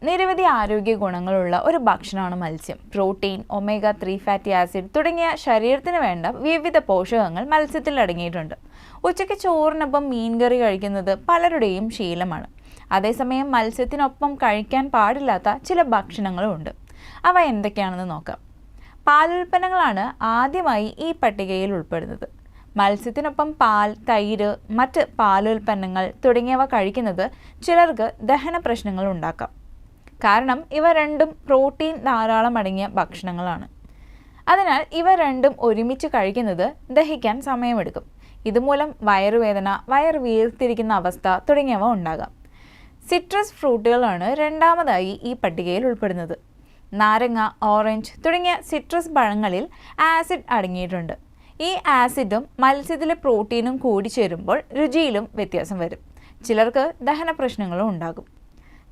നിരവധി ആരോഗ്യ ഗുണങ്ങളുള്ള ഒരു ഭക്ഷണമാണ് മത്സ്യം. പ്രോട്ടീൻ, ഒമേഗ-3 ഫാറ്റി ആസിഡ് തുടങ്ങിയ ശരീരത്തിന് വേണ്ട വിവിധ പോഷകങ്ങൾ മത്സ്യത്തിൽ അടങ്ങിയിട്ടുണ്ട്. ഉച്ചയ്ക്ക് ചോറിനൊപ്പം മീൻകറി കഴിക്കുന്നത് പലരുടെയും ശീലമാണ്. അതേസമയം മത്സ്യത്തിനൊപ്പം കഴിക്കാൻ പാടില്ലാത്ത ചില ഭക്ഷണങ്ങളും ഉണ്ട്. അവ എന്തൊക്കെയാണെന്ന് നോക്കാം. പാലുൽപ്പന്നങ്ങളാണ് ആദ്യമായി ഈ പട്ടികയിൽ ഉൾപ്പെടുന്നത്. മത്സ്യത്തിനൊപ്പം പാൽ, തൈര്, മറ്റ് പാലുൽപ്പന്നങ്ങൾ തുടങ്ങിയവ കഴിക്കുന്നത് ചിലർക്ക് ദഹന പ്രശ്നങ്ങൾ ഉണ്ടാക്കാം. കാരണം ഇവ രണ്ടും പ്രോട്ടീൻ ധാരാളം അടങ്ങിയ ഭക്ഷണങ്ങളാണ്. അതിനാൽ ഇവ രണ്ടും ഒരുമിച്ച് കഴിക്കുന്നത് ദഹിക്കാൻ സമയമെടുക്കും. ഇതുമൂലം വയറുവേദന, വയർ വീർത്തിരിക്കുന്ന അവസ്ഥ തുടങ്ങിയവ ഉണ്ടാകാം. സിട്രസ് ഫ്രൂട്ടുകളാണ് രണ്ടാമതായി ഈ പട്ടികയിൽ ഉൾപ്പെടുന്നത്. നാരങ്ങ, ഓറഞ്ച് തുടങ്ങിയ സിട്രസ് പഴങ്ങളിൽ ആസിഡ് അടങ്ങിയിട്ടുണ്ട്. ഈ ആസിഡും മത്സ്യത്തിലെ പ്രോട്ടീനും കൂടിച്ചേരുമ്പോൾ രുചിയിലും വ്യത്യാസം വരും. ചിലർക്ക് ദഹന പ്രശ്നങ്ങളും ഉണ്ടാകും.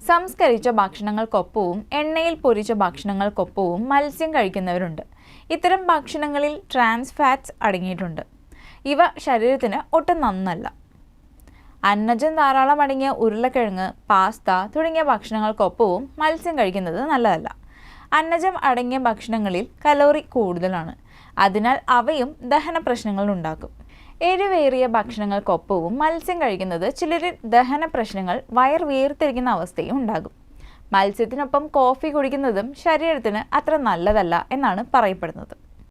സംസ്കരിച്ച ഭക്ഷണങ്ങൾക്കൊപ്പവും എണ്ണയിൽ പൊരിച്ച ഭക്ഷണങ്ങൾക്കൊപ്പവും മത്സ്യം കഴിക്കുന്നവരുണ്ട്. ഇത്തരം ഭക്ഷണങ്ങളിൽ ട്രാൻസ് ഫാറ്റ്സ് അടങ്ങിയിട്ടുണ്ട്. ഇവ ശരീരത്തിന് ഒട്ടും നന്നല്ല. അന്നജം ധാരാളം അടങ്ങിയ ഉരുളക്കിഴങ്ങ്, പാസ്ത തുടങ്ങിയ ഭക്ഷണങ്ങൾക്കൊപ്പവും മത്സ്യം കഴിക്കുന്നത് നല്ലതല്ല. അന്നജം അടങ്ങിയ ഭക്ഷണങ്ങളിൽ കലോറി കൂടുതലാണ്. അതിനാൽ അവയും ദഹന പ്രശ്നങ്ങൾ ഉണ്ടാക്കും. എരിവേറിയ ഭക്ഷണങ്ങൾക്കൊപ്പവും മത്സ്യം കഴിക്കുന്നത് ചിലരിൽ ദഹന പ്രശ്നങ്ങൾ, വയർ വീർത്തിരിക്കുന്ന അവസ്ഥയും ഉണ്ടാകും. മത്സ്യത്തിനൊപ്പം കോഫി കുടിക്കുന്നതും ശരീരത്തിന് അത്ര നല്ലതല്ല എന്നാണ് പറയപ്പെടുന്നത്.